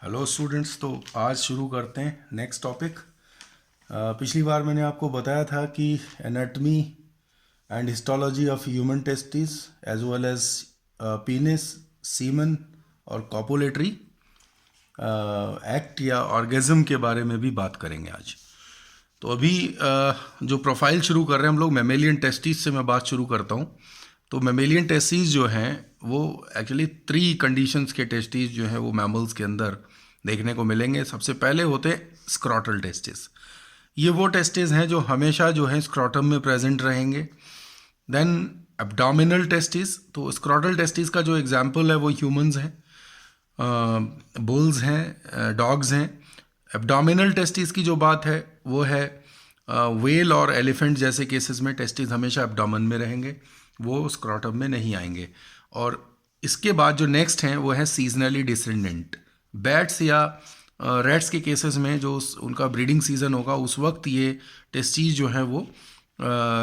Hello students. तो आज शुरू करते हैं नेक्स्ट टॉपिक। पिछली बार मैंने आपको बताया था कि anatomy and histology of human testis as well as penis, semen और कॉपुलेटरी एक्ट या ऑर्गेज़म के बारे में भी बात करेंगे आज। तो अभी जो प्रोफाइल शुरू कर रहे हैं हम लोग, मेमेलियन टेस्टिस से मैं बात शुरू करता हूँ। तो मेमेलियन टेस्टिस जो हैं वो एक्चुअली 3 कंडीशंस के टेस्टिस जो हैं वो मैमल्स के अंदर देखने को मिलेंगे। सबसे पहले होते हैं स्क्रॉटल टेस्टिस। ये वो टेस्टिस हैं जो हमेशा जो है स्क्रॉटम में प्रेजेंट रहेंगे। Then abdominal testis. तो स्क्रॉटल टेस्टिस का जो एग्जाम्पल है वो ह्यूमंस हैं, बुल्स हैं, डॉग्स हैं। एब्डोमिनल टेस्टिस की जो बात है वो है व्हेल और एलिफेंट जैसे केसेस में टेस्टिस हमेशा एब्डोमेन में रहेंगे, वो स्क्रॉटम में नहीं आएंगे। और इसके बाद जो नेक्स्ट हैं वो है सीजनली डिसेंडेंट। बैट्स या रेट्स के केसेस में जो उनका ब्रीडिंग सीजन होगा उस वक्त ये टेस्टिस जो हैं वो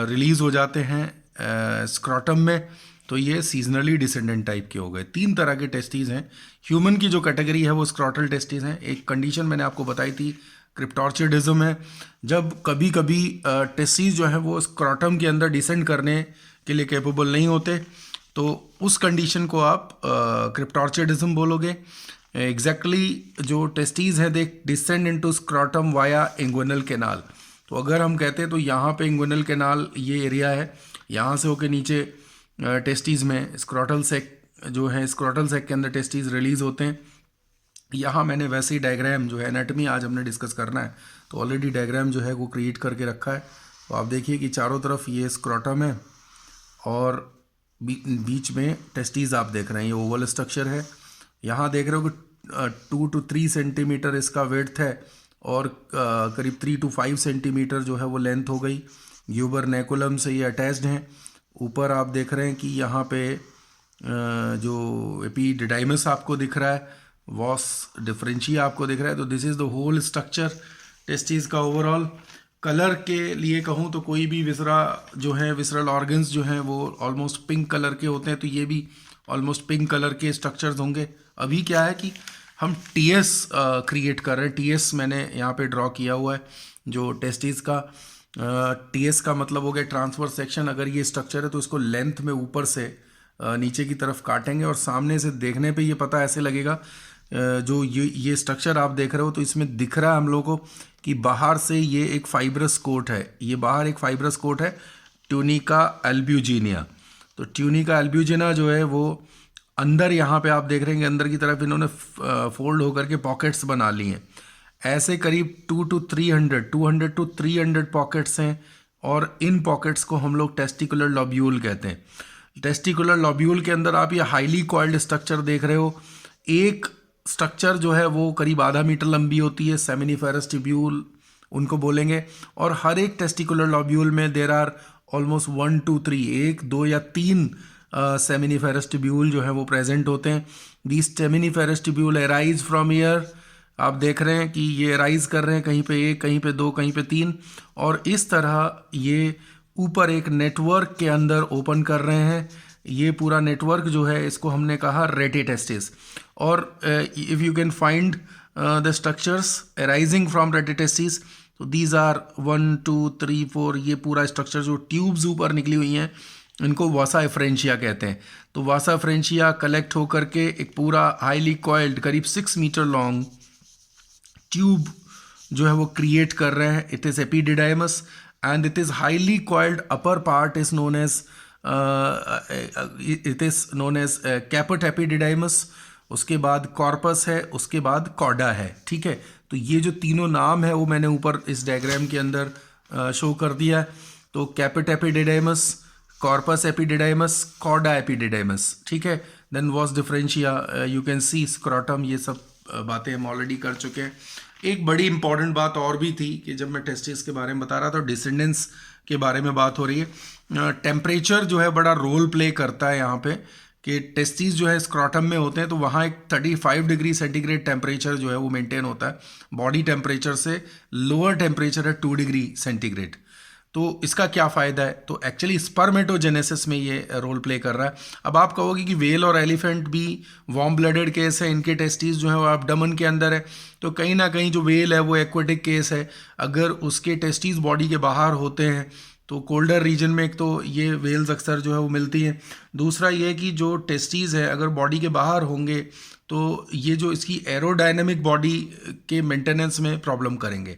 रिलीज़ हो जाते हैं स्क्रॉटम में। तो ये सीजनली डिसेंडेंट टाइप के हो गए। 3 तरह के टेस्टिस हैं। ह्यूमन की जो कैटेगरी है वो स्क्रॉटल टेस्टिस हैं। एक कंडीशन मैंने आपको बताई थी, क्रिप्टोर्चिडिज्म है। जब कभी कभी टेस्टिस जो है वो स्क्रॉटम के अंदर डिसेंड करने के लिए कैपेबल नहीं होते, तो उस कंडीशन को आप क्रिप्टोर्चिडिज्म बोलोगे। एग्जैक्टली जो टेस्टिस हैं दे descend into scrotum via inguinal canal. तो अगर हम कहते हैं तो यहाँ पे इंग्विनल कैनाल ये एरिया है, यहाँ से होके नीचे टेस्टिस में स्क्रॉटल सेक जो है, स्क्रॉटल सेक के अंदर टेस्टिस रिलीज होते हैं। यहाँ मैंने वैसे ही डायग्राम जो है, एनाटमी आज हमने डिस्कस करना है तो ऑलरेडी डायग्राम जो है वो क्रिएट करके रखा है। तो आप देखिए कि चारों तरफ ये स्क्रॉटम है और बीच में टेस्टिस आप देख रहे हैं, ये ओवल स्ट्रक्चर है। यहाँ देख रहे हो कि 2 to 3 सेंटीमीटर इसका विड्थ है और करीब 3 to 5 सेंटीमीटर जो है वो लेंथ हो गई। ग्यूबरनैकुलम से ये अटैच्ड हैं। ऊपर आप देख रहे हैं कि यहाँ पे जो एपिडिडाइमस आपको दिख रहा है, वॉस डिफरेंशिया आपको दिख रहा है। तो this is the whole structure testis का ओवरऑल। कलर के लिए कहूँ तो कोई भी विसरा जो है, विसरल ऑर्गन्स जो हैं वो ऑलमोस्ट पिंक कलर के होते हैं, तो ये भी ऑलमोस्ट पिंक कलर के स्ट्रक्चर्स होंगे। अभी क्या है कि हम टीएस क्रिएट कर रहे हैं। टीएस मैंने यहाँ पे ड्रॉ किया हुआ है जो टेस्टिस का। टीएस का मतलब हो गया ट्रांसवर्स सेक्शन। अगर ये स्ट्रक्चर है तो इसको लेंथ में ऊपर से नीचे की तरफ काटेंगे और सामने से देखने पे ये पता ऐसे लगेगा, जो ये स्ट्रक्चर आप देख रहे हो तो इसमें दिख रहा है हम लोगों को कि बाहर से ये एक फाइब्रस कोट है, ये बाहर एक फाइब्रस कोट है, ट्यूनिका एल्ब्यूजिनिया। तो ट्यूनिका एल्ब्यूजिना जो है वो अंदर यहाँ पे आप देख रहे हैं कि अंदर की तरफ इन्होंने फोल्ड होकर के पॉकेट्स बना ली हैं। ऐसे करीब 200 to 300 पॉकेट्स हैं और इन पॉकेट्स को हम लोग टेस्टिकुलर लॉब्यूल कहते हैं। टेस्टिकुलर लॉब्यूल के अंदर आप ये हाईली कॉइल्ड स्ट्रक्चर देख रहे हो। एक स्ट्रक्चर जो है वो करीब आधा मीटर लंबी होती है, सेमिनिफेरस ट्यूब्यूल उनको बोलेंगे। और हर एक टेस्टिकुलर लॉब्यूल में देर आर ऑलमोस्ट 1 to 3, 1, 2 या 3 सेमिनिफेरस ट्यूब्यूल जो है वो प्रेजेंट होते हैं। These seminiferous tubule arise from year. आप देख रहे हैं कि ये अराइज कर रहे हैं कहीं पे 1, कहीं पे 2, कहीं पे 3, और इस तरह ये ऊपर एक नेटवर्क के अंदर ओपन कर रहे हैं। ये पूरा नेटवर्क जो है इसको हमने कहा रेटिटेस्टिस। और if you can find the structures arising from rete testis, तो दीज आर 1, 2, 3, 4, ये पूरा स्ट्रक्चर जो ट्यूब्स ऊपर निकली हुई हैं इनको वासा एफ्रेंशिया कहते हैं। तो वासा एफ्रेंशिया कलेक्ट होकर के एक पूरा हाईली कॉइल्ड करीब 6 मीटर लॉन्ग ट्यूब जो है वो क्रिएट कर रहे हैं। It is epididymis and it is highly coiled upper part is known as caput epididymis. उसके बाद कॉर्पस है, उसके बाद कॉर्डा है। ठीक है, तो ये जो तीनों नाम है वो मैंने ऊपर इस डायग्राम के अंदर शो कर दिया है। तो caput epididymis, corpus epididymis, cauda epididymis. ठीक है, then vas deferens, you can see scrotum, ये सब बातें हम ऑलरेडी कर चुके हैं। एक बड़ी इंपॉर्टेंट बात और भी थी कि जब मैं टेस्टिस के बारे में बता रहा था, डिसेंडेंस के बारे में बात हो रही है। टेम्परेचर जो है बड़ा रोल प्ले करता है यहाँ पे कि टेस्टिस जो है स्क्रॉटम में होते हैं तो वहाँ एक 35 डिग्री सेंटीग्रेड टेम्परेचर जो है वो मेंटेन होता है। बॉडी टेम्परेचर से लोअर टेम्परेचर है 2 डिग्री सेंटीग्रेड। तो इसका क्या फ़ायदा है? तो एक्चुअली स्पर्मेटोजेनेसिस में ये रोल प्ले कर रहा है। अब आप कहोगे कि वेल और एलिफेंट भी वार्म ब्लडेड केस है, इनके टेस्टिस जो है वो एब्डोमेन के अंदर है, तो कहीं ना कहीं जो वेल है वो एक्वेटिक केस है। अगर उसके टेस्टिस बॉडी के बाहर होते हैं तो कोल्डर रीजन में एक तो ये वेल्स अक्सर जो है वो मिलती हैं। दूसरा ये कि जो टेस्टिस है अगर बॉडी के बाहर होंगे तो ये जो इसकी एरोडायनेमिक बॉडी के मेंटेनेंस में प्रॉब्लम करेंगे।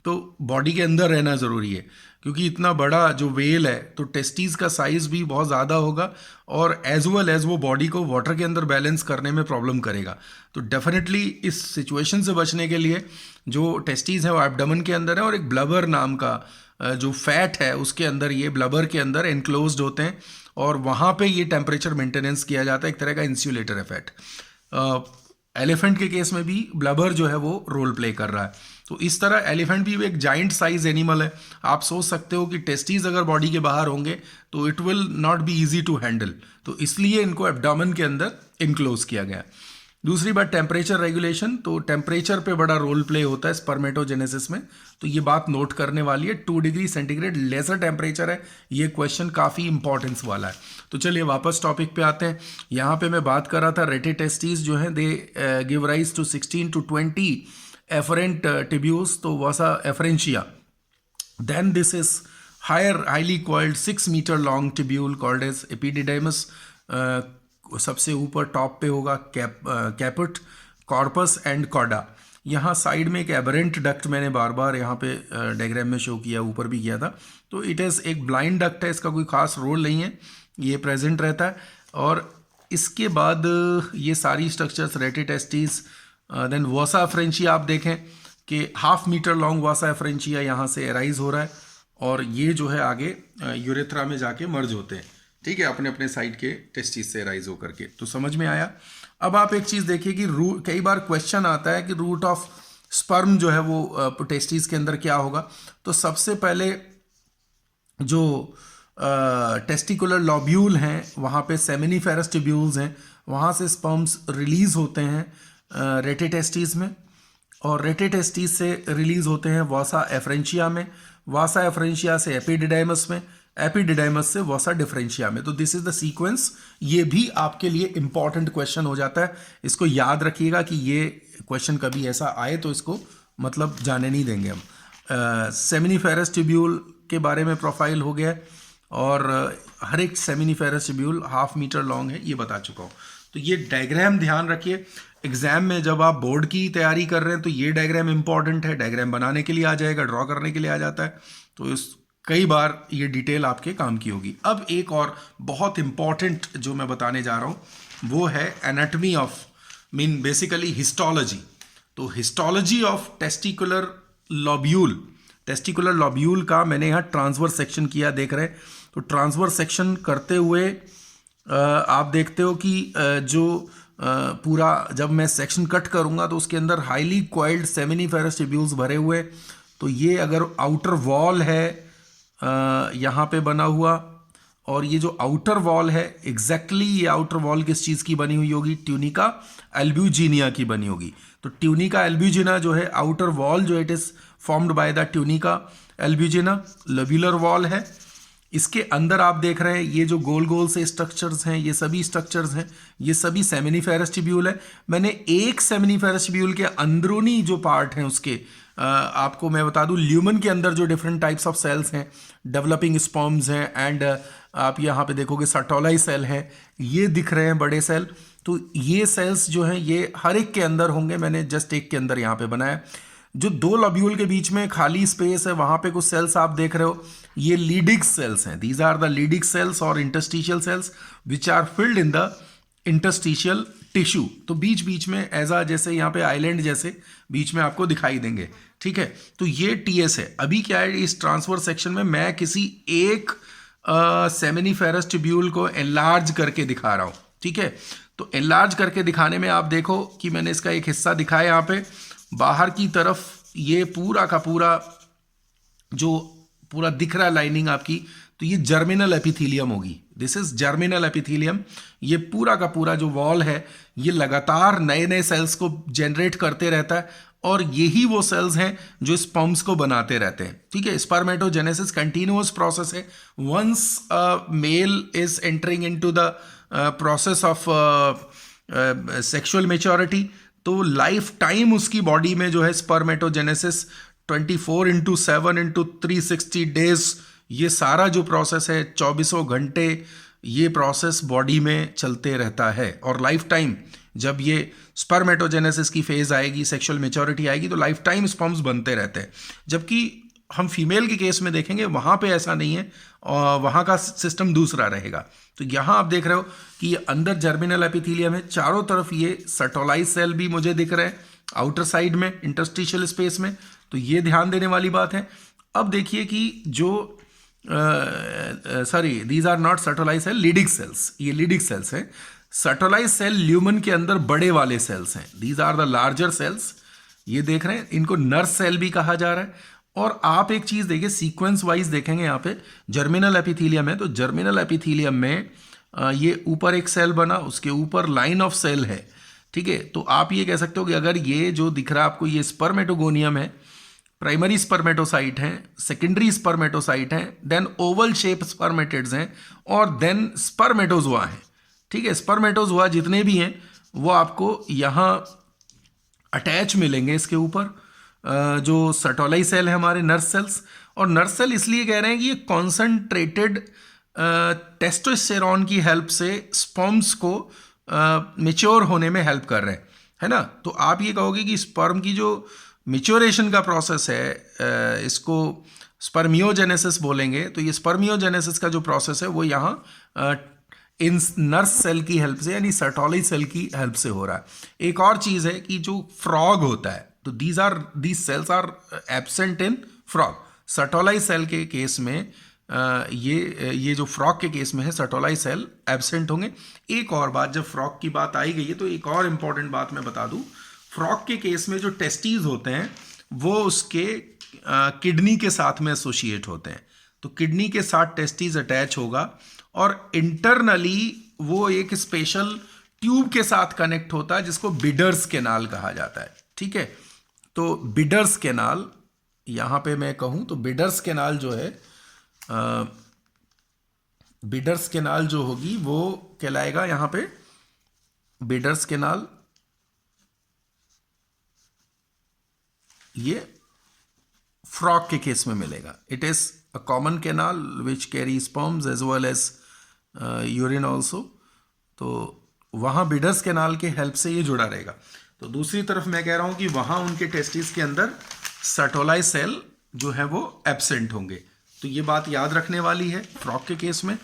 तो बॉडी के अंदर रहना ज़रूरी है, क्योंकि इतना बड़ा जो वेल है तो टेस्टीज का साइज़ भी बहुत ज़्यादा होगा और एज वेल एज वो बॉडी को वाटर के अंदर बैलेंस करने में प्रॉब्लम करेगा। तो डेफिनेटली इस सिचुएशन से बचने के लिए जो टेस्टीज है वो एब्डोमेन के अंदर है और एक ब्लबर नाम का जो फैट है उसके अंदर, ये ब्लबर के अंदर एनक्लोज्ड होते हैं और वहाँ पे ये टेम्परेचर मेंटेनेंस किया जाता है। एक तरह का इंसुलेटर है फैट। एलिफेंट के केस में भी ब्लबर जो है वो रोल प्ले कर रहा है। तो इस तरह एलिफेंट भी एक जाइंट साइज एनिमल है। आप सोच सकते हो कि टेस्टीज अगर बॉडी के बाहर होंगे तो it will not be easy to handle, तो इसलिए इनको एब्डोमेन के अंदर इनक्लोज किया गया। दूसरी बात टेम्परेचर रेगुलेशन, तो टेम्परेचर पे बड़ा रोल प्ले होता है स्पर्मेटोजेनेसिस में, तो ये बात नोट करने वाली है। 2 डिग्री सेंटीग्रेड लेसर टेम्परेचर है, ये क्वेश्चन काफ़ी इंपॉर्टेंस वाला है। तो चलिए वापस टॉपिक पे आते हैं। यहाँ पे मैं बात कर रहा था रेटिटेस्टीज जो हैं they give rise to 16 to 20 efferent tubules, तो vasa efferentia. Then this is highly coiled 6 meter long tubule called as epididymis. सबसे ऊपर टॉप पे होगा कैपुट, कॉर्पस एंड कॉडा। यहाँ साइड में एक एबरेंट डक्ट मैंने बार बार यहाँ पे डायग्राम में शो किया, ऊपर भी किया था। तो इट इज़ एक ब्लाइंड डक्ट है, इसका कोई खास रोल नहीं है, ये प्रेजेंट रहता है। और इसके बाद ये सारी स्ट्रक्चर्स रेटिटेस्टीज, देन वसा एफरेंशिया आप देखें कि 1/2 मीटर लॉन्ग वसा एफरेंशिया यहाँ से एराइज हो रहा है और ये जो है आगे यूरेथ्रा में जाके मर्ज होते हैं, ठीक है, अपने अपने साइड के टेस्टिस से राइज होकर के। तो समझ में आया। अब आप एक चीज़ देखिए कि कई बार क्वेश्चन आता है कि रूट ऑफ स्पर्म जो है वो टेस्टिस के अंदर क्या होगा। तो सबसे पहले जो टेस्टिकुलर लॉब्यूल हैं वहाँ पे सेमिनिफेरस ट्यूब्यूल्स हैं, वहाँ से स्पर्म्स रिलीज होते हैं रेटिटेस्टिस में, और रेटिटेस्टिस से रिलीज होते हैं वासा एफरेंशिया में, वासा एफरेंशिया से एपिडिडाइमस में, एपिडिडाइमस से वसा डिफरेंशिया में। तो दिस इज द सीक्वेंस। ये भी आपके लिए इंपॉर्टेंट क्वेश्चन हो जाता है, इसको याद रखिएगा कि ये क्वेश्चन कभी ऐसा आए तो इसको मतलब जाने नहीं देंगे हम। सेमिनिफेरस ट्यूब्यूल के बारे में प्रोफाइल हो गया और हर एक सेमिनिफेरस ट्यूब्यूल 1/2 मीटर लॉन्ग है, ये बता चुका हूँ। तो ये डायग्राम ध्यान रखिए, एग्जाम में जब आप बोर्ड की तैयारी कर रहे हैं तो ये डायग्राम इंपॉर्टेंट है। डायग्राम बनाने के लिए आ जाएगा, ड्रॉ करने के लिए आ जाता है, तो इस कई बार ये डिटेल आपके काम की होगी। अब एक और बहुत इंपॉर्टेंट जो मैं बताने जा रहा हूँ वो है anatomy of, mean basically histology. तो histology of testicular lobule, testicular lobule का मैंने यहाँ ट्रांसवर्स सेक्शन किया, देख रहे हैं। तो ट्रांसवर्स सेक्शन करते हुए आप देखते हो कि जो पूरा जब मैं सेक्शन कट करूँगा तो उसके अंदर हाईली कॉइल्ड सेमिनिफेरस ट्यूब्यूल्स भरे हुए। तो ये अगर आउटर वॉल है यहाँ पे बना हुआ, और ये जो आउटर वॉल है एग्जैक्टली ये आउटर वॉल किस चीज़ की बनी हुई होगी, ट्यूनिका एल्ब्यूजिनिया की बनी होगी। तो ट्यूनिका एल्ब्यूजिना जो है आउटर वॉल जो it is formed by the tunica albuginea, lobular wall है। इसके अंदर आप देख रहे हैं ये जो गोल गोल से स्ट्रक्चर्स हैं, ये सभी स्ट्रक्चर्स हैं, ये सभी सेमिनिफेरस ट्यूब्यूल है। मैंने एक सेमिनिफेरस ट्यूब्यूल के अंदरूनी जो पार्ट हैं उसके आपको मैं बता दूं, ल्यूमन के अंदर जो डिफरेंट टाइप्स ऑफ सेल्स हैं, डेवलपिंग स्पर्म्स हैं, एंड आप यहाँ पे देखोगे सर्टोलाई सेल है, ये दिख रहे हैं बड़े सेल। तो ये सेल्स जो हैं ये हर एक के अंदर होंगे, मैंने जस्ट एक के अंदर यहाँ पे बनाया। जो 2 लॉब्यूल के बीच में खाली स्पेस है वहाँ पे कुछ सेल्स आप देख रहे हो, ये लीडिक्स सेल्स हैं। These are the Leydig's cells और interstitial cells which are filled in the interstitial tissue. तो बीच बीच में ऐसा जैसे यहाँ पे आइलैंड जैसे बीच में आपको दिखाई देंगे, ठीक है। तो ये टीएस है। अभी क्या है, इस ट्रांसफर सेक्शन में मैं किसी एक सेमिनिफेरस ट्यूब्यूल को एनलार्ज करके दिखा रहा हूँ, ठीक है। तो एनलार्ज करके दिखाने में आप देखो कि मैंने इसका एक हिस्सा दिखाया यहाँ पे बाहर की तरफ, ये पूरा का पूरा जो पूरा दिख रहा है लाइनिंग आपकी, तो ये जर्मिनल एपिथीलियम होगी। This is germinal epithelium. ये पूरा का पूरा जो वॉल है ये लगातार नए नए सेल्स को जनरेट करते रहता है और यही वो सेल्स हैं जो स्पर्म्स को बनाते रहते हैं, ठीक है। स्पर्मेटोजेनेसिस कंटिन्यूअस प्रोसेस है। Once male is entering into the process of sexual maturity, तो लाइफ टाइम उसकी बॉडी में जो है स्पर्मेटोजेनेसिस 24/7/360 डेज, ये सारा जो प्रोसेस है 24 घंटे ये प्रोसेस बॉडी में चलते रहता है। और लाइफ टाइम जब ये स्पर्मेटोजेनेसिस की फेज आएगी, सेक्सुअल मेच्योरिटी आएगी, तो लाइफ टाइम स्पर्म्स बनते रहते हैं। जबकि हम फीमेल के केस में देखेंगे वहाँ पे ऐसा नहीं है, और वहाँ का सिस्टम दूसरा रहेगा। तो यहाँ आप देख रहे हो कि ये अंदर जर्मिनल एपिथेलियम है, चारों तरफ ये सर्टोलाइज सेल भी मुझे दिख रहे हैं आउटर साइड में, इंटरस्टिशियल स्पेस में, तो ये ध्यान देने वाली बात है। अब देखिए कि जो sorry, these are not Sertoli's cell, Leydig cells, ये लीडिक सेल्स हैं। सर्टोलाइज सेल ल्यूमन के अंदर बड़े वाले सेल्स हैं, these are the larger cells, ये देख रहे हैं, इनको नर्स सेल भी कहा जा रहा है। और आप एक चीज देखिए, सीक्वेंस वाइज देखेंगे, यहाँ पे जर्मिनल एपिथेलियम है, तो जर्मिनल एपिथेलियम में ये ऊपर एक सेल बना, उसके ऊपर लाइन ऑफ सेल है, ठीक है। तो आप ये कह सकते हो कि अगर ये जो दिख रहा है आपको, ये स्पर्मेटोगोनियम है, प्राइमरी स्पर्मेटोसाइट हैं, सेकेंडरी स्पर्मेटोसाइट हैं, देन ओवल शेप स्पर्मेटिड्स हैं, और देन स्पर्मेटोजोआ हैं, ठीक है। स्पर्मेटोजोआ जितने भी हैं वो आपको यहाँ अटैच मिलेंगे इसके ऊपर, जो सर्टोलाई सेल है हमारे, नर्स सेल्स। और नर्स सेल इसलिए कह रहे हैं कि ये कॉन्सेंट्रेटेड टेस्टोस्टेरोन की हेल्प से स्पर्म्स को मेच्योर होने में हेल्प कर रहे हैं, है ना। तो आप ये कहोगे कि स्पर्म की जो मेच्योरेशन का प्रोसेस है, इसको स्पर्मियोजेनेसिस बोलेंगे। तो ये स्पर्मियोजेनेसिस का जो प्रोसेस है वो यहाँ इन नर्स सेल की हेल्प से, यानी सर्टोलाई सेल की हेल्प से हो रहा है। एक और चीज़ है कि जो फ्रॉग होता है, तो these cells are absent in frog. Sertoli cell के केस में ये जो फ्रॉग के केस में है, सर्टोलाई सेल एब्सेंट होंगे। एक और बात, जब फ्रॉग की बात आई गई है तो एक और इंपॉर्टेंट बात मैं बता दूं, फ्रॉग के केस में जो टेस्टीज होते हैं वो उसके किडनी के साथ में एसोसिएट होते हैं। तो किडनी के साथ टेस्टीज अटैच होगा और इंटरनली वो एक स्पेशल ट्यूब के साथ कनेक्ट होता है जिसको बिडर्स कैनाल कहा जाता है, ठीक है। तो बिडर्स कैनाल, यहां पे मैं कहूं तो बिडर्स कैनाल जो है, बिडर्स कैनाल जो होगी वो कहलाएगा यहां पे बिडर्स कैनाल, ये फ्रॉग के केस में मिलेगा। It is a common canal which carry sperms as well as urine also. तो वहाँ बिडर्स कैनाल के हेल्प से ये जुड़ा रहेगा। तो दूसरी तरफ मैं कह रहा हूँ कि वहाँ उनके टेस्टिस के अंदर सर्टोलाई सेल जो है वो एब्सेंट होंगे। तो ये बात याद रखने वाली है फ्रॉग के केस में।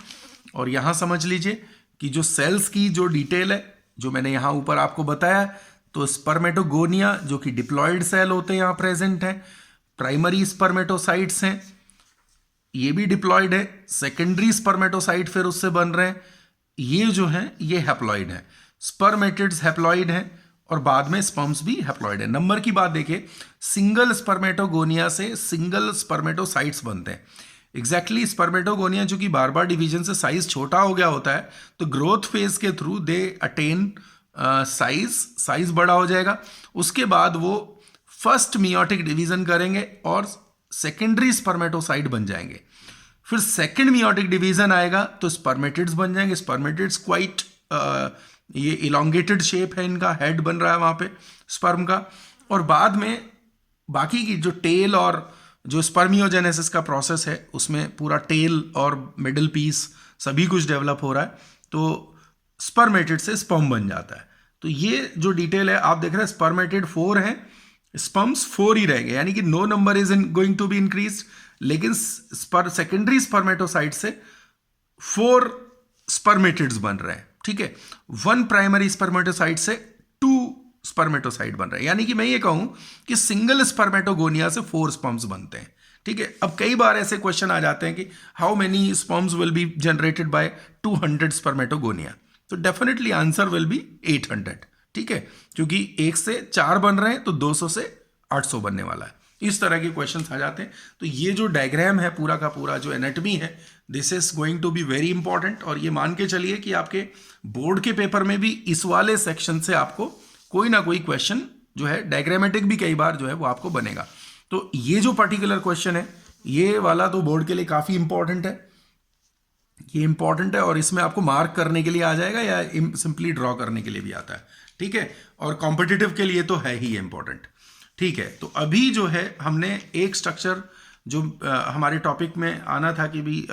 और यहाँ समझ लीजिए कि जो सेल्स की जो डिटेल है जो मैंने यहाँ ऊपर आपको बताया, तो स्पर्मेटोगोनिया जो कि डिप्लॉयड सेल होते हैं यहाँ प्रेजेंट हैं, प्राइमरी स्पर्मेटोसाइट्स हैं, ये भी डिप्लॉयड है, सेकेंडरी स्पर्मेटोसाइट फिर उससे बन रहे हैं, ये जो हैं ये हैप्लॉइड हैं, स्पर्मेटिड्स हैप्लॉइड हैं और बाद में स्पर्म्स भी हैप्लॉइड है। नंबर की बात देखिए, सिंगल स्पर्मेटोगोनिया से सिंगल स्पर्मेटोसाइट्स बनते हैं। एग्जैक्टली स्पर्मेटोगोनिया जो कि बार बार डिवीजन से साइज छोटा हो गया होता है, तो ग्रोथ फेज के थ्रू दे अटेन साइज बड़ा हो जाएगा। उसके बाद वो फर्स्ट मियोटिक डिवीजन करेंगे और सेकेंडरी स्पर्मेटोसाइट बन जाएंगे। फिर सेकेंड मियोटिक डिवीजन आएगा तो स्पर्मेटिड्स बन जाएंगे। स्पर्मेटिड्स क्वाइट ये इलोंगेटेड शेप है, इनका हेड बन रहा है वहां पे स्पर्म का। और बाद में बाकी की जो टेल और जो स्पर्मियोजेनेसिस का प्रोसेस है उसमें पूरा टेल और मिडिल पीस सभी कुछ डेवलप हो रहा है, तो स्पर्मेटिड से स्पर्म बन जाता है। तो ये जो डिटेल है आप देख रहे हैं, स्पर्मेटिड 4 है, स्पर्म्स 4 ही रहेंगे, यानी कि no number is going to be increase. लेकिन सेकेंडरी स्पर्मेटोसाइट से 4 स्पर्मेटिड्स बन रहे हैं, ठीक है। 1 प्राइमरी स्पर्मेटोसाइट से 2 स्पर्मेटोसाइट बन रहे हैं, यानी कि मैं ये कहूं कि सिंगल स्पर्मेटोगोनिया से 4 स्पर्म्स बनते हैं, ठीक है। अब कई बार ऐसे क्वेश्चन आ जाते हैं कि how many sperms will be generated by 200 spermatogonia, तो डेफिनेटली आंसर विल बी 800, ठीक है, क्योंकि 1 से 4 बन रहे हैं तो 200 से 800 बनने वाला है। इस तरह के क्वेश्चंस आ जाते हैं। तो ये जो डायग्राम है पूरा का पूरा, जो एनाटॉमी है, this is going to be very important. और ये मान के चलिए कि आपके बोर्ड के पेपर में भी इस वाले सेक्शन से आपको कोई ना कोई क्वेश्चन जो है डायग्रामेटिक भी कई बार जो है वो आपको बनेगा। तो ये जो पर्टिकुलर क्वेश्चन है ये वाला तो बोर्ड के लिए काफ़ी इंपॉर्टेंट है, ये इंपॉर्टेंट है और इसमें आपको मार्क करने के लिए आ जाएगा या सिंपली ड्रॉ करने के लिए भी आता है, ठीक है। और कॉम्पिटिटिव के लिए तो है ही इंपॉर्टेंट, ठीक है। तो अभी जो है हमने एक स्ट्रक्चर जो हमारे टॉपिक में आना था कि भी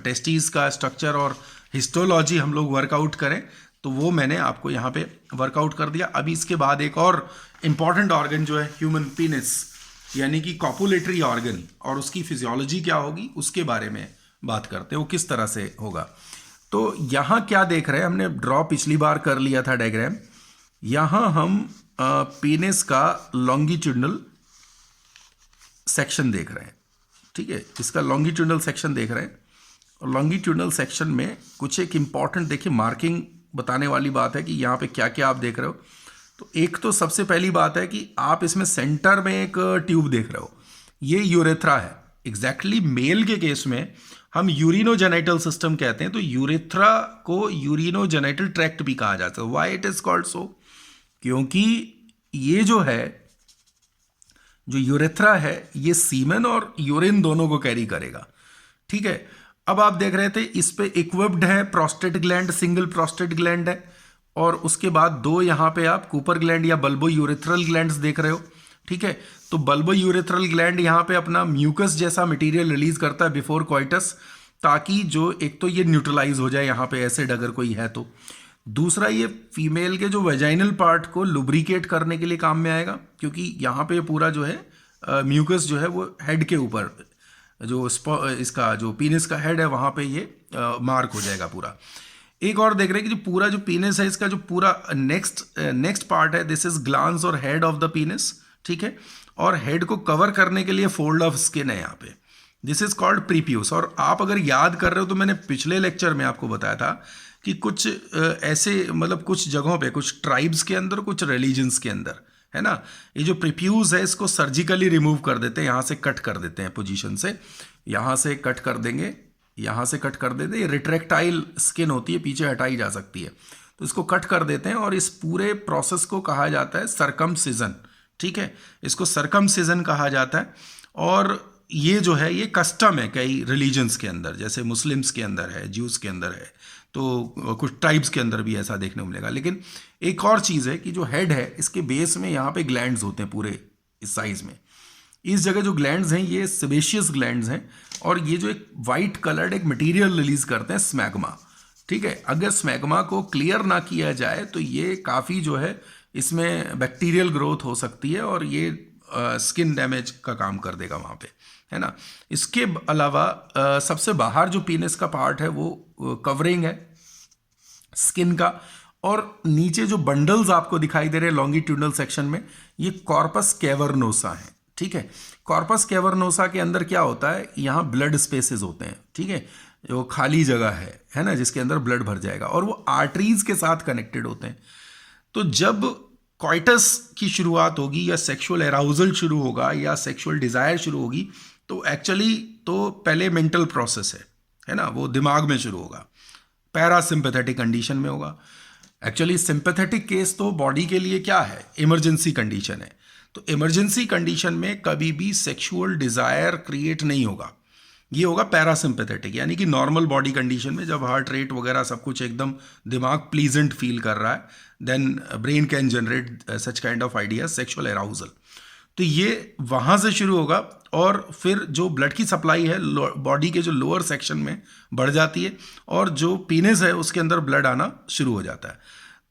टेस्टीज का स्ट्रक्चर और हिस्टोलॉजी हम लोग वर्कआउट करें, तो वो मैंने आपको यहाँ पे वर्कआउट कर दिया। अभी इसके बाद एक और इम्पॉर्टेंट ऑर्गन जो है ह्यूमन पीनिस, यानी कि कॉपुलेटरी ऑर्गन, और उसकी फिजियोलॉजी क्या होगी उसके बारे में बात करते हैं, वो किस तरह से होगा। तो यहाँ क्या देख रहे हैं, हमने ड्रॉ पिछली बार कर लिया था डायग्राम। यहाँ हम पीनिस का लॉन्गिट्यूडनल सेक्शन देख रहे हैं, ठीक है, इसका लॉन्गिट्यूडनल सेक्शन देख रहे हैं। और लॉन्गिट्यूडनल सेक्शन में कुछ एक इम्पॉर्टेंट देखिए मार्किंग बताने वाली बात है कि यहाँ पे क्या क्या आप देख रहे हो। तो एक तो सबसे पहली बात है कि आप इसमें सेंटर में एक ट्यूब देख रहे हो, ये यूरेथ्रा है। एग्जैक्टली मेल के केस में हम यूरिनोजेनिटल सिस्टम कहते हैं, तो यूरेथ्रा को यूरिनोजेनिटल ट्रैक्ट भी कहा जाता है। व्हाई इट इज कॉल्ड सो, क्योंकि ये जो है जो यूरेथ्रा है ये सीमेन और यूरिन दोनों को कैरी करेगा, ठीक है। अब आप देख रहे थे इस पे इक्विप्ड है prostate gland, single prostate gland है, और उसके बाद दो यहाँ पे आप कूपर ग्लैंड या बल्बो यूरेथ्रल ग्लैंड्स देख रहे हो, ठीक है। तो बल्बो यूरेथ्रल ग्लैंड यहाँ पे अपना म्यूकस जैसा मटेरियल रिलीज करता है बिफोर कॉइटस, ताकि जो एक तो ये न्यूट्रलाइज हो जाए यहाँ पे एसिड अगर कोई है तो, दूसरा ये फीमेल के जो वेजाइनल पार्ट को लुब्रिकेट करने के लिए काम में आएगा, क्योंकि यहाँ पे पूरा जो है म्यूकस जो है वो हेड के ऊपर, जो इसका जो पीनिस का हेड है वहाँ पे ये मार्क हो जाएगा पूरा। एक और देख रहे हैं कि जो पूरा जो पीनिस है इसका जो पूरा नेक्स्ट पार्ट है, दिस इज ग्लांस और हेड ऑफ द पीनिस, ठीक है। और हेड को कवर करने के लिए फोल्ड ऑफ स्किन है यहाँ पे, दिस इज कॉल्ड प्रीप्यूस। और आप अगर याद कर रहे हो तो मैंने पिछले लेक्चर में आपको बताया था कि कुछ ऐसे मतलब कुछ जगहों पे, कुछ ट्राइब्स के अंदर, कुछ रिलीजन्स के अंदर, है ना, ये जो प्रीप्यूज है इसको सर्जिकली रिमूव कर देते हैं, यहाँ से कट कर देते हैं पोजीशन से, यहाँ से कट कर देंगे, यहाँ से कट कर देते हैं। ये रिट्रैक्टाइल स्किन होती है, पीछे हटाई जा सकती है, तो इसको कट कर देते हैं और इस पूरे प्रोसेस को कहा जाता है सरकमसिजन, ठीक है, इसको सरकमसिजन कहा जाता है। और ये जो है ये कस्टम है कई रिलीजन्स के अंदर, जैसे मुस्लिम्स के अंदर है, ज्यूज़ के अंदर है, तो कुछ ट्राइब्स के अंदर भी ऐसा देखने को मिलेगा। लेकिन एक और चीज़ है कि जो हेड है इसके बेस में यहाँ पे ग्लैंड्स होते हैं पूरे इस साइज में, इस जगह जो ग्लैंड्स हैं ये सेबेशियस ग्लैंड्स हैं, और ये जो एक वाइट कलर्ड एक मटेरियल रिलीज करते हैं स्मैग्मा, ठीक है। अगर स्मैग्मा को क्लियर ना किया जाए तो ये काफ़ी जो है इसमें बैक्टीरियल ग्रोथ हो सकती है और ये स्किन डैमेज का काम कर देगा वहाँ पे, है ना। इसके अलावा सबसे बाहर जो पीनिस का पार्ट है वो कवरिंग है स्किन का, और नीचे जो बंडल्स आपको दिखाई दे रहे हैं लॉन्गिट्यूडनल सेक्शन में, ये कॉर्पस कैवर्नोसा है, ठीक है। कॉर्पस कैवर्नोसा के अंदर क्या होता है, यहाँ ब्लड स्पेसेस होते हैं, ठीक है, जो खाली जगह है ना, जिसके अंदर ब्लड भर जाएगा, और वो आर्टरीज के साथ कनेक्टेड होते हैं। तो जब कॉइटस की शुरुआत होगी या सेक्सुअल एराउजल शुरू होगा या सेक्सुअल डिजायर शुरू होगी, तो एक्चुअली तो पहले मेंटल प्रोसेस है ना, वो दिमाग में शुरू होगा, पैरासिम्पैथेटिक कंडीशन में होगा। एक्चुअली सिंपैथेटिक केस तो बॉडी के लिए क्या है, इमरजेंसी कंडीशन है। तो इमरजेंसी कंडीशन में कभी भी सेक्सुअल डिजायर क्रिएट नहीं होगा, ये होगा पैरासिम्पैथेटिक, यानी कि नॉर्मल बॉडी कंडीशन में जब हार्ट रेट वगैरह सब कुछ एकदम दिमाग प्लीजेंट फील कर रहा है, then brain can generate such kind of idea sexual arousal. तो ये वहाँ से शुरू होगा, और फिर जो ब्लड की सप्लाई है बॉडी के जो लोअर सेक्शन में बढ़ जाती है, और जो पीनिस है उसके अंदर ब्लड आना शुरू हो जाता है।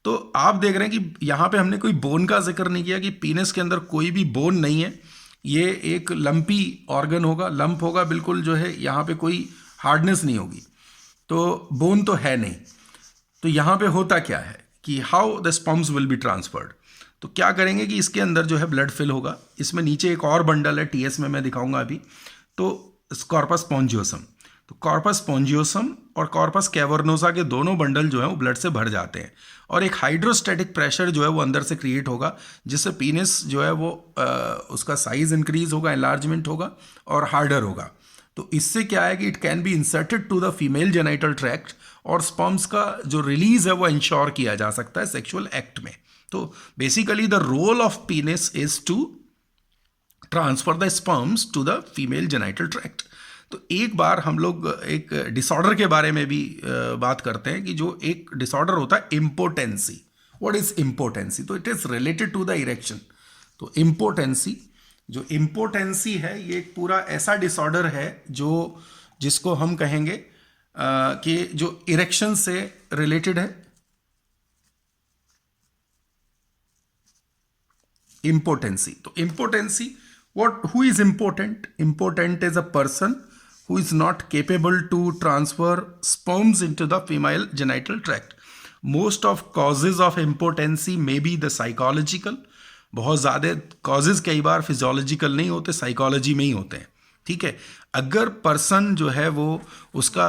तो आप देख रहे हैं कि यहाँ पे हमने कोई बोन का जिक्र नहीं किया कि पीनिस के अंदर कोई भी बोन नहीं है, ये एक लंपी ऑर्गन होगा, लंप होगा बिल्कुल, जो है यहाँ पे कोई हार्डनेस नहीं होगी, तो बोन तो है नहीं। तो यहाँ पे होता क्या है कि how the sperms will be transferred, तो क्या करेंगे कि इसके अंदर जो है ब्लड फिल होगा, इसमें नीचे एक और बंडल है, टीएस में मैं दिखाऊंगा अभी, तो कॉर्पस स्पॉन्जियोसम, तो कॉर्पस स्पॉन्जियोसम और कॉर्पस कैवर्नोसा के दोनों बंडल जो है वो ब्लड से भर जाते हैं, और एक हाइड्रोस्टैटिक प्रेशर जो है वो अंदर से क्रिएट होगा, जिससे पीनिस जो है वो उसका साइज इंक्रीज होगा, एनलार्जमेंट होगा और हार्डर होगा। तो इससे क्या है कि it can be inserted to the female genital tract, और स्पर्म्स का जो रिलीज है वो इंश्योर किया जा सकता है सेक्सुअल एक्ट में। तो basically the role of penis is to transfer the sperms to the female genital tract. तो एक बार हम लोग एक डिसऑर्डर के बारे में भी बात करते हैं कि जो एक डिसऑर्डर होता है इम्पोटेंसी। What is impotency? तो it is related to the erection. तो इम्पोटेंसी, जो इम्पोटेंसी है ये एक पूरा ऐसा डिसऑर्डर है जो जिसको हम कहेंगे कि जो इरेक्शन से रिलेटेड है। इम्पोटेंसी, तो impotency who is impotent? Impotent is a person who is not capable to transfer sperms into the female genital tract. Most of causes of impotency may be the psychological. बहुत ज़्यादा causes कई बार physiological नहीं होते, psychology में ही होते हैं। ठीक है, अगर पर्सन जो है वो उसका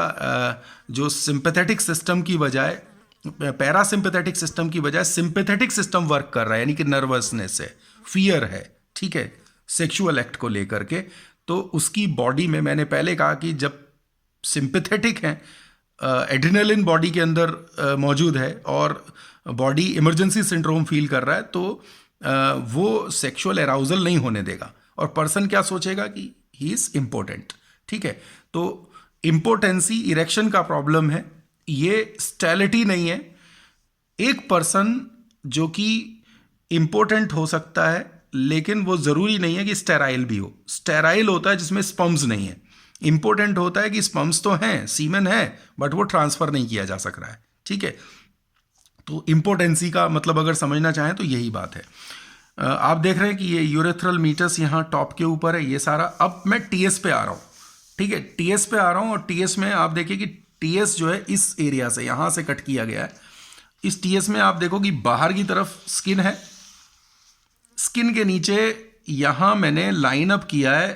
जो सिंपैथेटिक सिस्टम की बजाय पैरासिम्पैथेटिक सिस्टम की बजाय सिंपैथेटिक सिस्टम वर्क कर रहा है, यानी कि नर्वसनेस है, फियर है, ठीक है, सेक्सुअल एक्ट को लेकर के, तो उसकी बॉडी में, मैंने पहले कहा कि जब सिंपैथेटिक है, एड्रेनलिन बॉडी के अंदर मौजूद है और बॉडी इमरजेंसी सिंड्रोम फील कर रहा है, तो वो सेक्सुअल एराउजल नहीं होने देगा और पर्सन क्या सोचेगा कि ही इज इम्पोर्टेंट। ठीक है, तो इम्पोर्टेंसी इरेक्शन का प्रॉब्लम है, ये स्टेरिलिटी नहीं है। एक पर्सन जो कि इम्पोर्टेंट हो सकता है लेकिन वो ज़रूरी नहीं है कि स्टेराइल भी हो। स्टेराइल होता है जिसमें स्पर्म्स नहीं है, इम्पोर्टेंट होता है कि स्पर्म्स तो हैं, सीमेन है, बट वो ट्रांसफ़र नहीं किया जा सक रहा है। ठीक है, तो इम्पोर्टेंसी का मतलब अगर समझना चाहें तो यही बात है। आप देख रहे हैं कि ये यूरेथ्रल मीटस यहाँ टॉप के ऊपर है, ये सारा। अब मैं टीएस पे आ रहा हूँ। ठीक है, टीएस पे आ रहा हूँ और टीएस में आप देखिए कि टीएस जो है इस एरिया से, यहाँ से कट किया गया है। इस टीएस में आप देखो कि बाहर की तरफ स्किन है, स्किन के नीचे यहाँ मैंने लाइन अप किया है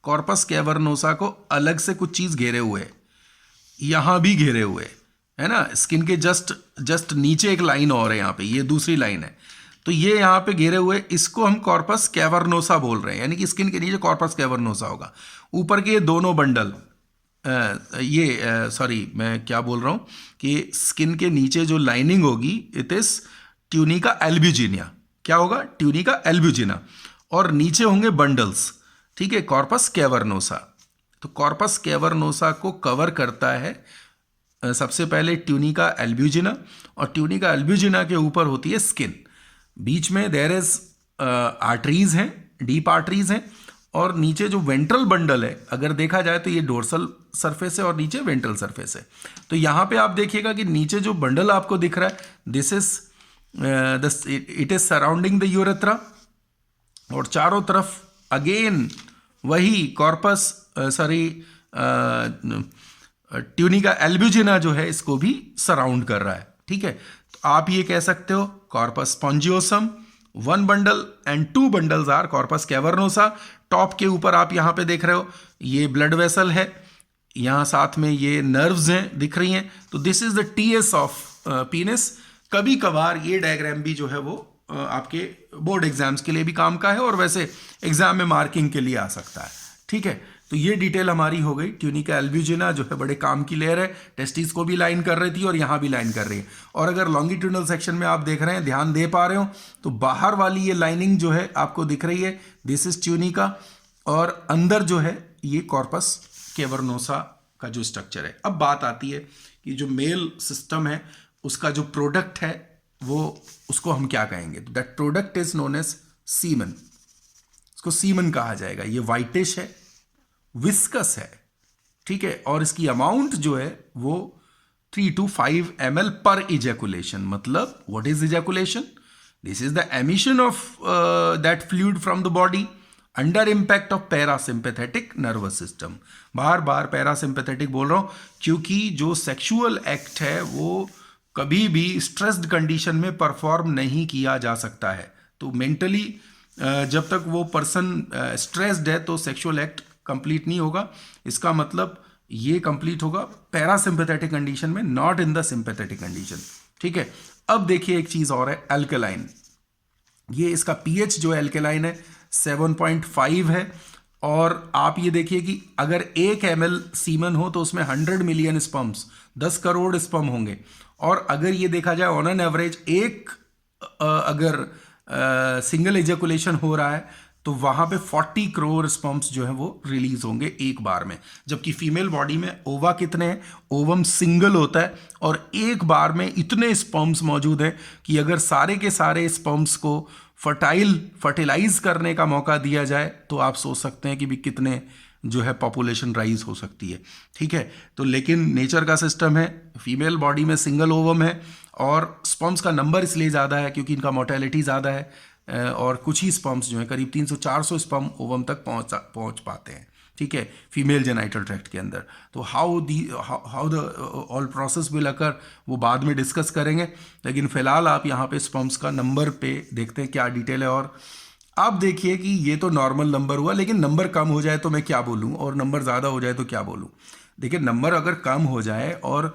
कॉर्पस कैवर्नोसा को अलग से कुछ चीज़ घेरे हुए, यहाँ भी घेरे हुए है ना। स्किन के जस्ट नीचे एक लाइन और है, यहाँ पे ये दूसरी लाइन है, तो ये यहाँ पे घेरे हुए, इसको हम कॉर्पस कैवर्नोसा बोल रहे हैं, यानी कि स्किन के नीचे कॉर्पस कैवर्नोसा होगा। ऊपर के ये दोनों बंडल, सॉरी मैं क्या बोल रहा हूँ कि स्किन के नीचे जो लाइनिंग होगी इट इज ट्यूनिका एल्ब्यूजिनिया। क्या होगा? ट्यूनिका एल्ब्यूजिना। और नीचे होंगे बंडल्स, ठीक है, कॉर्पस कैवर्नोसा। तो कॉर्पस कैवर्नोसा को कवर करता है सबसे पहले ट्यूनिका एल्ब्यूजिना, और ट्यूनिका एल्ब्यूजिना के ऊपर होती है स्किन। बीच में देयर इज आर्टरीज हैं, डीप आर्टरीज हैं, और नीचे जो वेंट्रल बंडल है, अगर देखा जाए तो ये डोर्सल सरफेस है और नीचे वेंट्रल सरफेस है। तो यहाँ पे आप देखिएगा कि नीचे जो बंडल आपको दिख रहा है, this is it is surrounding the urethra, और चारों तरफ अगेन वही कॉर्पस ट्यूनिका एल्ब्यूजिना जो है इसको भी सराउंड कर रहा है। ठीक है, तो आप ये कह सकते हो corpus spongiosum, one bundle and two bundles are corpus cavernosa. Top के ऊपर आप यहाँ पे देख रहे हो ये ब्लड वेसल है, यहाँ साथ में ये नर्व्स हैं दिख रही हैं। तो this is the TS of penis. कभी कभार ये डायग्राम भी जो है वो आपके बोर्ड एग्जाम्स के लिए भी काम का है और वैसे एग्जाम में मार्किंग के लिए आ सकता है। ठीक है, तो ये डिटेल हमारी हो गई। ट्यूनिका एल्ब्यूजिना जो है बड़े काम की लेयर है, टेस्टिस को भी लाइन कर रही थी और यहाँ भी लाइन कर रही है। और अगर लॉन्गिट्यूडनल सेक्शन में आप देख रहे हैं, ध्यान दे पा रहे हो, तो बाहर वाली ये लाइनिंग जो है आपको दिख रही है, दिस इज ट्यूनिका, और अंदर जो है ये कॉर्पस कैवर्नोसा का जो स्ट्रक्चर है। अब बात आती है कि जो मेल सिस्टम है उसका जो प्रोडक्ट है वो, उसको हम क्या कहेंगे? तो that product is known as semen. इसको सीमन कहा जाएगा। ये वाइटिश है, विस्कस है, ठीक है, और इसकी अमाउंट जो है वो 3 to 5 ml पर इजैकुलेशन। मतलब what is ejaculation? This is the emission of that fluid from the body under impact of parasympathetic nervous system. Bar bar parasympathetic बोल रहा हूं क्योंकि जो सेक्सुअल एक्ट है वो कभी भी स्ट्रेस्ड कंडीशन में परफॉर्म नहीं किया जा सकता है। तो मेंटली जब तक वो पर्सन स्ट्रेस्ड है तो सेक्सुअल एक्ट कंप्लीट नहीं होगा। इसका मतलब ये कंप्लीट होगा पैरासिम्पैथेटिक कंडीशन में, not in the sympathetic condition. ठीक है, अब देखिए एक चीज और है, अल्कलाइन। ये इसका पीएच जो है अल्कलाइन है 7.5 है, और आप ये देखिए कि अगर 1 ml सीमन हो तो उसमें 100 मिलियन स्पर्म्स, 10 करोड़ स्पर्म होंगे। और अगर ये देखा जाए ऑन एन एवरेज एक अगर सिंगल एजेकुलेशन हो रहा है तो वहां पे 40 करोड़ स्पर्म्स जो है वो रिलीज होंगे एक बार में, जबकि फीमेल बॉडी में ओवा कितने हैं, ओवम सिंगल होता है और एक बार में इतने स्पर्म्स मौजूद हैं कि अगर सारे के सारे स्पर्म्स को फर्टिलाइज करने का मौका दिया जाए तो आप सोच सकते हैं कि भी कितने जो है पॉपुलेशन राइज हो सकती है। ठीक है, तो लेकिन नेचर का सिस्टम है, फीमेल बॉडी में सिंगल ओवम है और स्पर्म्स का नंबर इसलिए ज़्यादा है क्योंकि इनका मोर्टेलिटी ज़्यादा है, और कुछ ही स्पर्म्स जो है करीब 300-400 स्पर्म ओवम तक पहुंच पाते हैं। ठीक है, फीमेल जेनाइटल ट्रैक्ट के अंदर। तो how the all process will occur वो बाद में डिस्कस करेंगे, लेकिन फिलहाल आप यहाँ पे स्पर्म्स का नंबर पे देखते हैं क्या डिटेल है। और आप देखिए कि ये तो नॉर्मल नंबर हुआ, लेकिन नंबर कम हो जाए तो मैं क्या बोलूँ और नंबर ज़्यादा हो जाए तो क्या बोलूँ। देखिए, नंबर अगर कम हो जाए और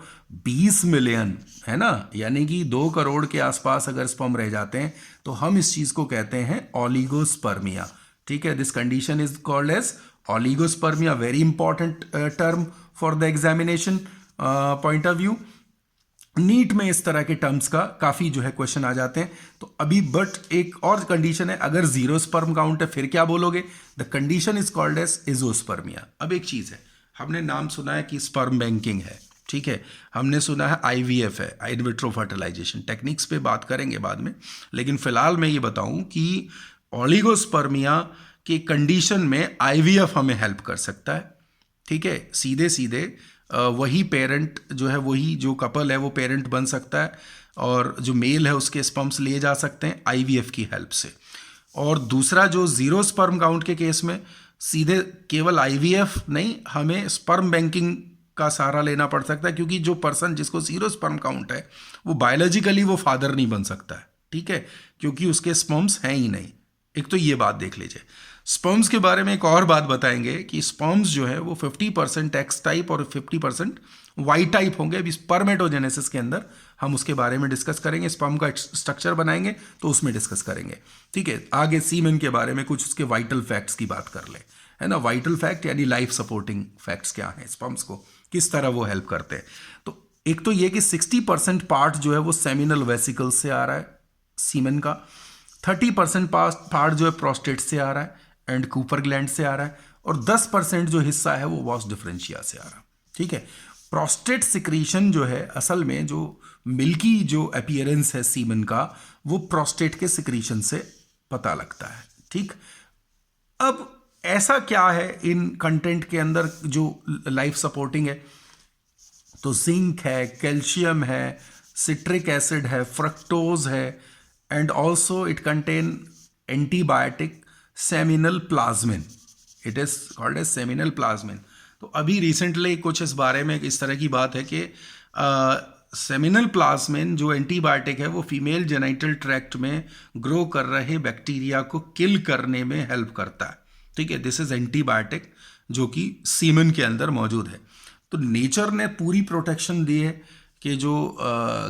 20 मिलियन है ना, यानी कि 2 करोड़ के आसपास अगर स्पर्म रह जाते हैं तो हम इस चीज़ को कहते हैं ओलिगोस्पर्मिया। ठीक है, this condition is called as oligospermia, very important term for the examination point of view. NEET में इस तरह के टर्म्स का काफ़ी जो है क्वेश्चन आ जाते हैं। तो अभी बट एक और कंडीशन है, अगर 0 स्पर्म काउंट है फिर क्या बोलोगे, the condition is called as azoospermia. अब एक चीज़ है, हमने नाम सुना है कि स्पर्म बैंकिंग है, ठीक है, हमने सुना है IVF है, इन विट्रो फर्टिलाइजेशन, टेक्निक्स पे बात करेंगे बाद में, लेकिन फिलहाल मैं ये बताऊं कि ओलिगोस्पर्मिया के कंडीशन में IVF हमें हेल्प कर सकता है। ठीक है, सीधे सीधे वही पेरेंट जो है, वही जो कपल है वो पेरेंट बन सकता है और जो मेल है उसके स्पर्म्स लिए जा सकते हैं IVF की हेल्प से। और दूसरा जो 0 स्पर्म काउंट के केस में सीधे केवल IVF नहीं, हमें स्पर्म बैंकिंग का सहारा लेना पड़ सकता है, क्योंकि जो पर्सन जिसको 0 स्पर्म काउंट है वो बायोलॉजिकली वो फादर नहीं बन सकता है। ठीक है, क्योंकि उसके स्पर्म्स हैं ही नहीं। एक तो ये बात देख लीजिए। स्पर्म्स के बारे में एक और बात बताएंगे कि स्पर्म्स जो है वो 50% एक्स टाइप और 50% वाई टाइप होंगे। अभी स्पर्मेटोजेनेसिस के अंदर हम उसके बारे में डिस्कस करेंगे, स्पर्म का स्ट्रक्चर बनाएंगे तो उसमें डिस्कस करेंगे। ठीक है, आगे सीमेन के बारे में कुछ उसके वाइटल फैक्ट्स की बात कर ले, है ना। वाइटल फैक्ट यानी लाइफ सपोर्टिंग फैक्ट्स क्या हैं, स्पर्म्स को किस तरह वो हेल्प करते हैं। तो एक तो ये कि 60% पार्ट जो है वो सेमिनल वेसिकल से आ रहा है सीमेन का, 30% पार्ट जो है प्रोस्टेट से आ रहा है एंड कूपर ग्लैंड से आ रहा है, और 10% जो हिस्सा है वो वॉस डिफरेंशिया से आ रहा है। ठीक है, प्रोस्टेट सिक्रीशन जो है, असल में जो मिल्की जो अपीयरेंस है सीमन का, वो प्रोस्टेट के सिक्रीशन से पता लगता है। ठीक, अब ऐसा क्या है इन कंटेंट के अंदर जो लाइफ सपोर्टिंग है, तो जिंक है, कैल्शियम है, सिट्रिक एसिड है, फ्रक्टोज है, and also it contain antibiotic seminal plasmin, it is called as seminal plasmin. तो अभी रिसेंटली कुछ इस बारे में इस तरह की बात है कि सेमिनल प्लाज्मिन जो एंटीबायोटिक है वो फीमेल जेनाइटल ट्रैक्ट में ग्रो कर रहे बैक्टीरिया को किल करने में हेल्प करता है। ठीक है, दिस इज एंटीबायोटिक जो कि सीमन के अंदर मौजूद है। तो नेचर ने पूरी प्रोटेक्शन दी है कि जो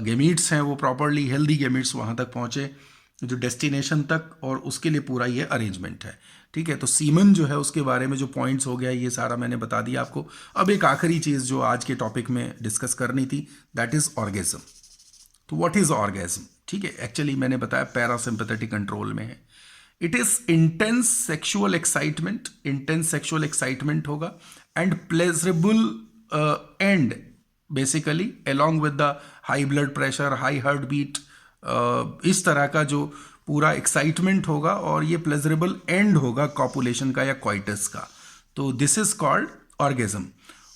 गेमीट्स हैं वो प्रॉपरली हेल्दी गेमीट्स वहाँ तक पहुँचे जो डेस्टिनेशन तक, और उसके लिए पूरा ये अरेंजमेंट है। ठीक है, तो सीमन जो है उसके बारे में जो पॉइंट्स हो गया ये सारा मैंने बता दिया आपको। अब एक आखिरी चीज़ जो आज के टॉपिक में डिस्कस करनी थी, दैट इज़ ऑर्गेज्म। तो व्हाट इज़ ऑर्गेज्म? ठीक है, एक्चुअली मैंने बताया पैरासिम्पैथेटिक कंट्रोल में है। It is intense sexual excitement, intense sexual excitement होगा and pleasurable and basically along with the high blood pressure, high heart beat, इस तरह का जो पूरा एक्साइटमेंट होगा, और ये प्लेजरेबल एंड होगा कॉपुलेशन का या क्वाइटस का। तो दिस इज कॉल्ड ऑर्गेज्म।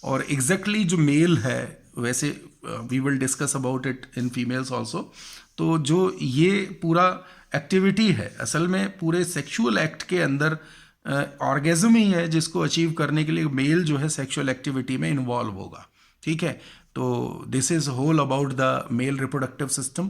और एग्जैक्टली जो मेल है, वैसे we will discuss about it in females also. तो जो ये पूरा एक्टिविटी है, असल में पूरे सेक्सुअल एक्ट के अंदर ऑर्गेज्म ही है जिसको अचीव करने के लिए मेल जो है सेक्सुअल एक्टिविटी में इन्वॉल्व होगा। ठीक है, तो this is whole about the male reproductive system.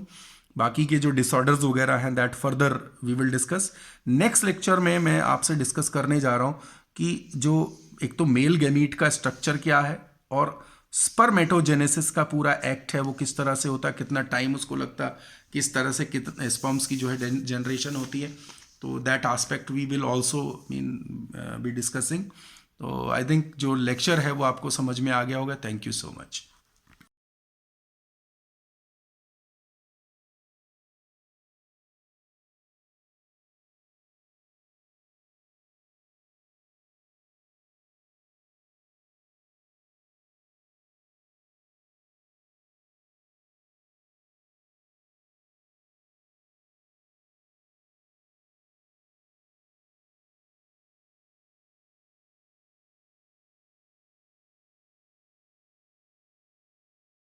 बाकी के जो डिसऑर्डर्स वगैरह हैं that further we will discuss next lecture में। मैं आपसे डिस्कस करने जा रहा हूँ कि जो एक तो मेल गैमीट का स्ट्रक्चर क्या है और स्पर्मेटोजेनेसिस का पूरा एक्ट है वो किस तरह से होता है, कितना टाइम उसको लगता है, किस तरह से कितने स्पर्म्स की जो है जनरेशन होती है। तो that aspect we will also be discussing. तो आई थिंक जो लेक्चर है वो आपको समझ में आ गया होगा। Thank you so much.